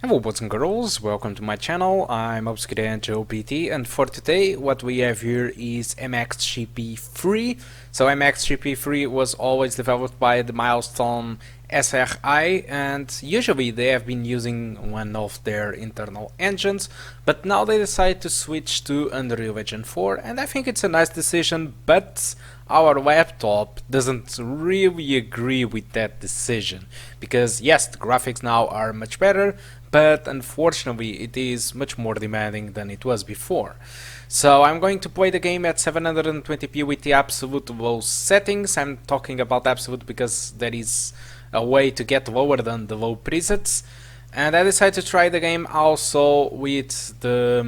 Hello boys and girls, welcome to my channel. I'm MXGP3, and for today what we have here is MXGP3. So MXGP3 was always developed by the Milestone SRI, and usually they have been using one of their internal engines, but now they decide to switch to Unreal Engine 4, and I think it's a nice decision, but our laptop doesn't really agree with that decision, because yes, the graphics now are much better, but unfortunately it is much more demanding than it was before. So I'm going to play the game at 720p with the absolute low settings. I'm talking about absolute because there is a way to get lower than the low presets, and I decided to try the game also with the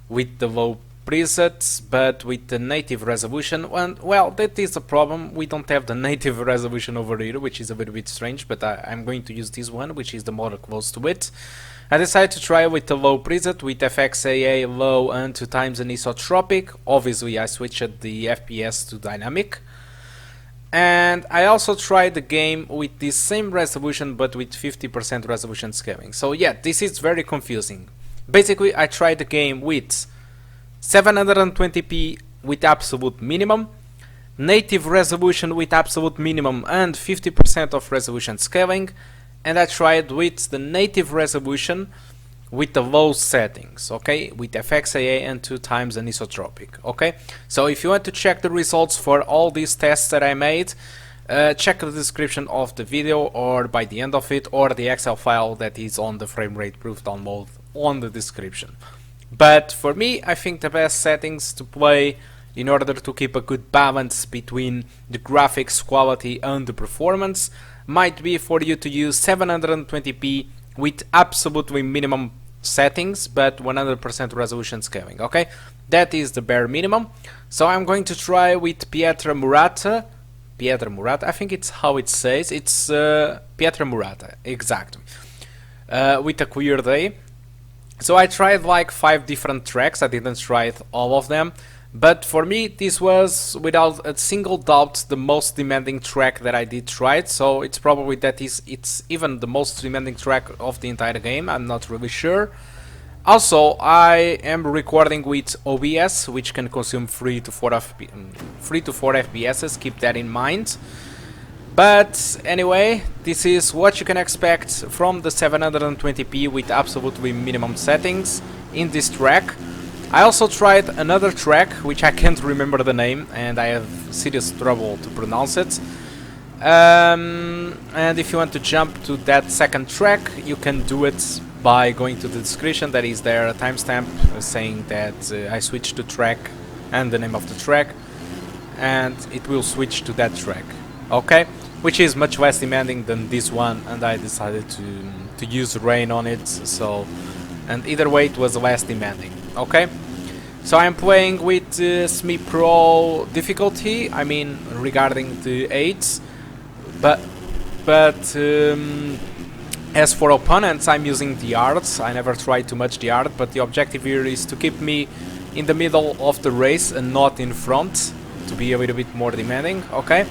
with the low presets, but with the native resolution. And well, that is the problem, we don't have the native resolution over here, which is a little bit strange, but I'm going to use this one, which is the more close to it. I decided to try with the low preset, with FXAA low and 2 times anisotropic. Obviously I switched the FPS to dynamic, and I also tried the game with the same resolution but with 50% resolution scaling. So yeah, this is very confusing. Basically I tried the game with 720p with absolute minimum, native resolution with absolute minimum and 50% of resolution scaling, and I tried with the native resolution with the low settings, okay, with FXAA and 2 times anisotropic, okay. So if you want to check the results for all these tests that I made, check the description of the video, or by the end of it, or the Excel file that is on the Framerate proof download on the description. But for me, I think the best settings to play in order to keep a good balance between the graphics quality and the performance might be for you to use 720p with absolutely minimum settings but 100% resolution scaling, okay? That is the bare minimum. So I'm going to try with Pietra Murata, I think it's how it says, it's Pietra Murata, exactly, with a clear day. So I tried like 5 different tracks, I didn't try all of them, but for me this was without a single doubt the most demanding track that I did try it, so it's probably it's even the most demanding track of the entire game, I'm not really sure. Also, I am recording with OBS, which can consume 3 to 4 FPS, keep that in mind. But anyway, this is what you can expect from the 720p with absolutely minimum settings in this track. I also tried another track, which I can't remember the name, and I have serious trouble to pronounce it. And if you want to jump to that second track, you can do it by going to the description. That is there a timestamp saying that I switched to track and the name of the track, and it will switch to that track, okay? Which is much less demanding than this one, and I decided to use rain on it, so, and either way it was less demanding, okay? So I'm playing with semi-pro difficulty, I mean regarding the 8s, but as for opponents I'm using the art. I never tried too much the art, but the objective here is to keep me in the middle of the race and not in front, to be a little bit more demanding, okay?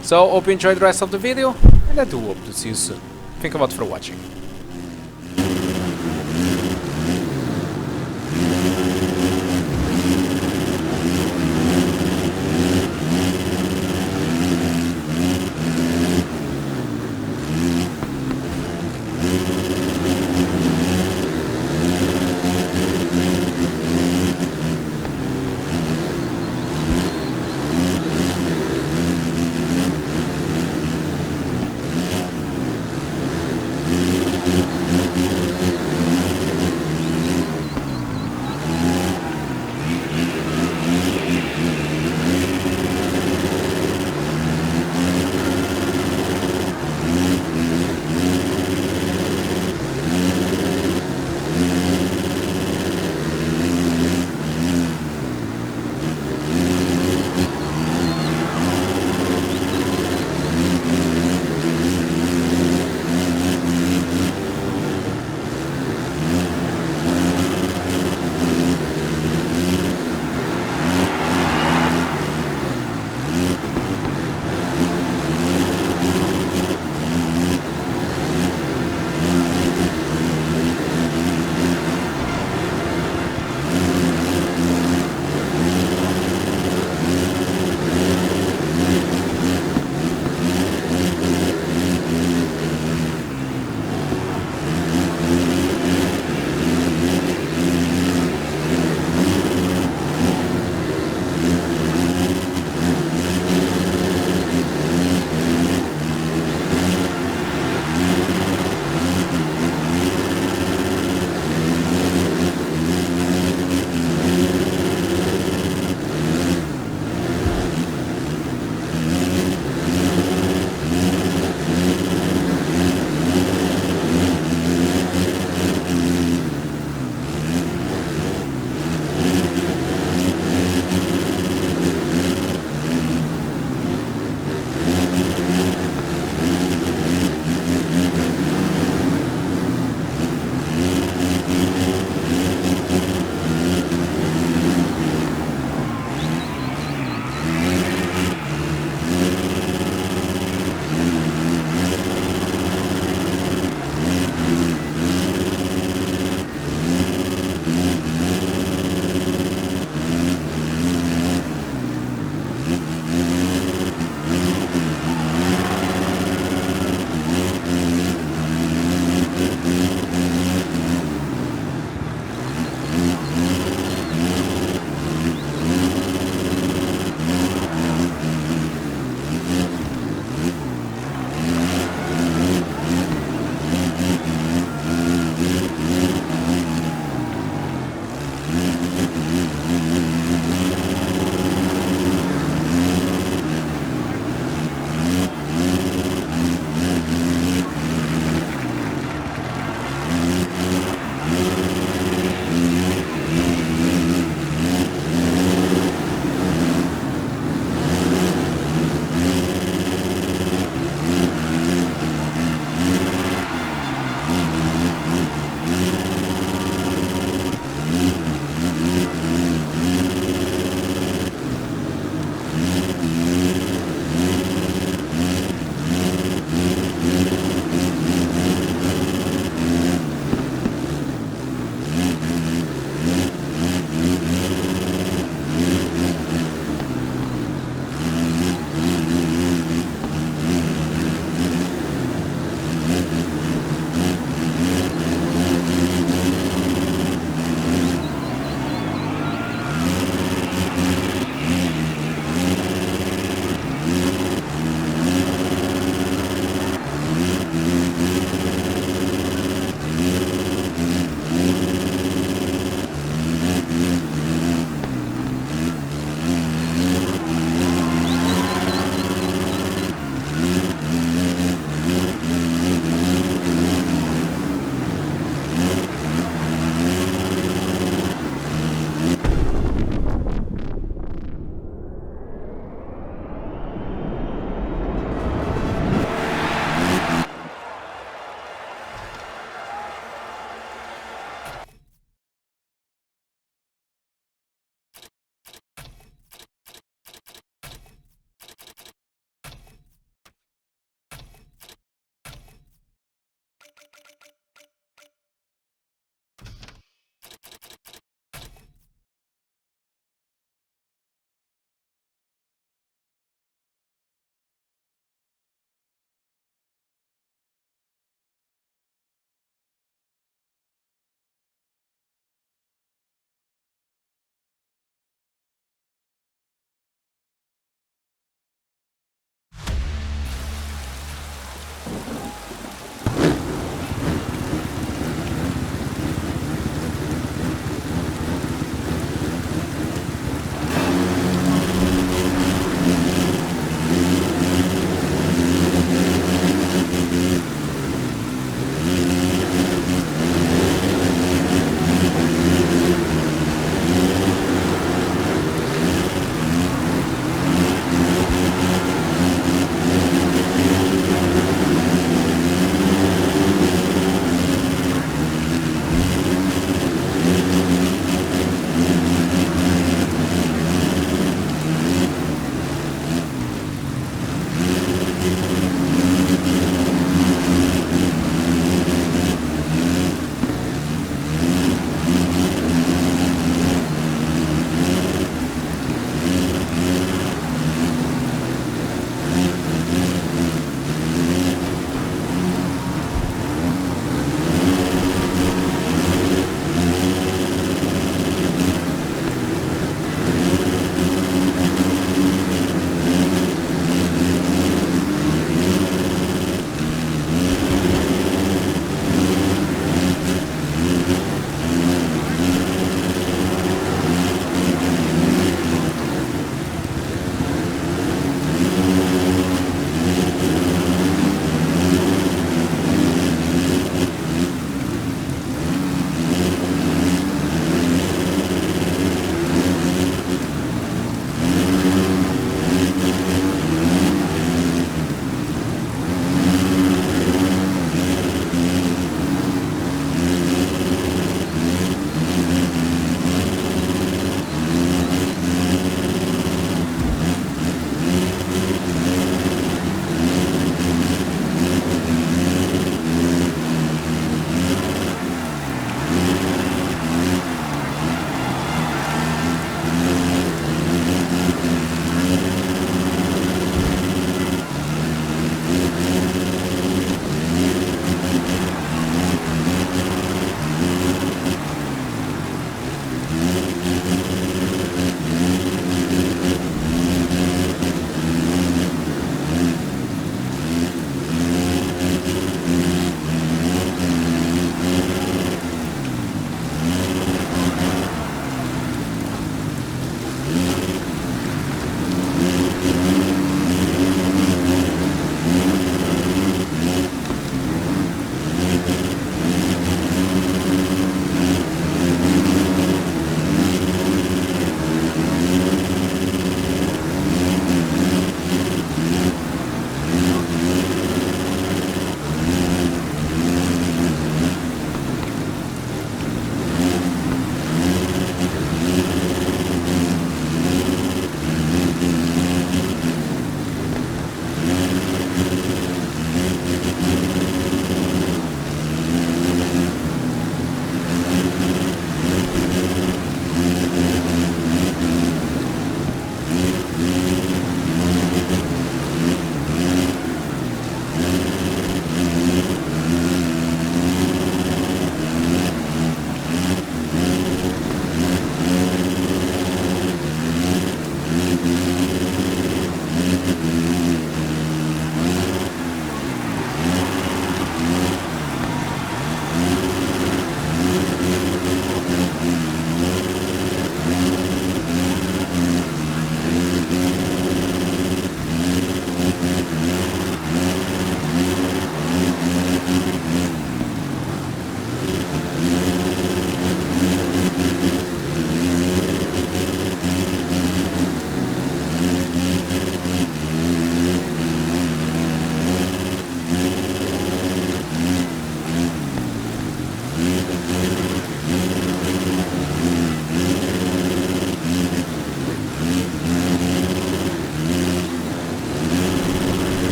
So hope you enjoyed the rest of the video, and I do hope to see you soon. Thank you a lot for watching.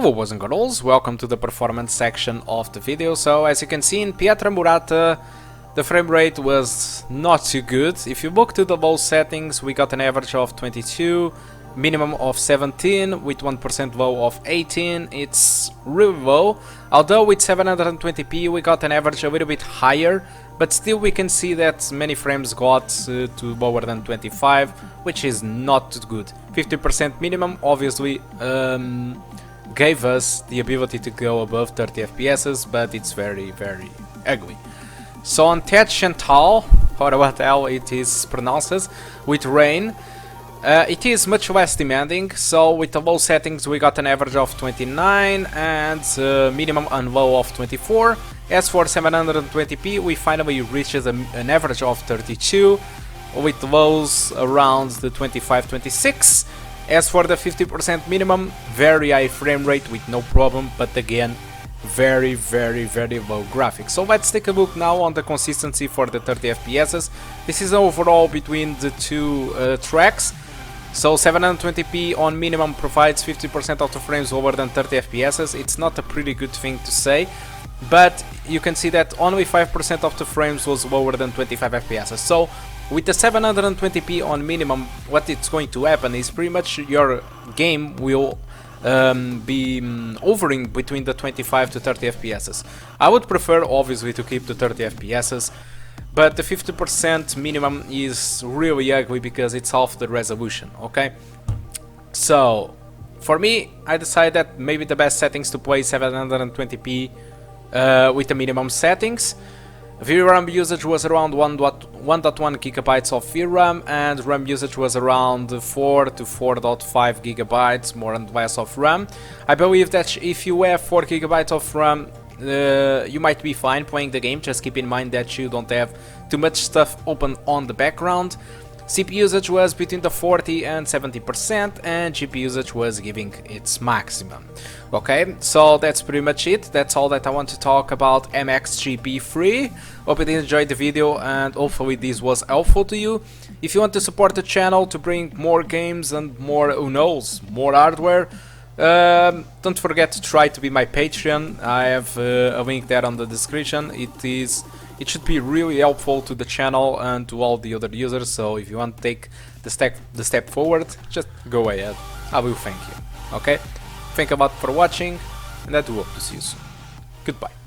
Hello boys and girls, welcome to the performance section of the video. So as you can see in Pietra Murata, the frame rate was not too good. If you look to the low settings, we got an average of 22, minimum of 17, with 1% low of 18. It's really low, although with 720p we got an average a little bit higher, but still we can see that many frames got to lower than 25, which is not good. 50% minimum obviously gave us the ability to go above 30 FPS, but it's very ugly. So on Techental, or what hell it is pronounced, with rain, it is much less demanding. So with the low settings we got an average of 29 and minimum and low of 24. As for 720p we finally reached an average of 32 with lows around the 25-26. As for the 50% minimum, very high frame rate with no problem, but again very low graphics. So let's take a look now on the consistency for the 30 FPS. This is overall between the two tracks. So 720p on minimum provides 50% of the frames lower than 30 FPS. It's not a pretty good thing to say, but you can see that only 5% of the frames was lower than 25 FPS. So with the 720p on minimum, what it's going to happen is pretty much your game will be hovering between the 25 to 30 FPS. I would prefer obviously to keep the 30 FPS, but the 50% minimum is really ugly because it's half the resolution, okay? So for me, I decided that maybe the best settings to play 720p with the minimum settings. VRAM usage was around 1.1 gigabytes of VRAM, and RAM usage was around 4 to 4.5 gigabytes, more and less of RAM. I believe that if you have 4 gigabytes of RAM, you might be fine playing the game. Just keep in mind that you don't have too much stuff open on the background. CPU usage was between the 40 and 70%, and GPU usage was giving its maximum. Okay, so that's pretty much it. That's all that I want to talk about MXGP3. Hope you enjoyed the video and hopefully this was helpful to you. If you want to support the channel to bring more games and more, who knows, more hardware, don't forget to try to be my Patreon. I have a link there on the description. It should be really helpful to the channel and to all the other users, so if you want to take the step forward, just go ahead. I will thank you. Okay? Thank you a lot for watching, and I do hope to see you soon. Goodbye.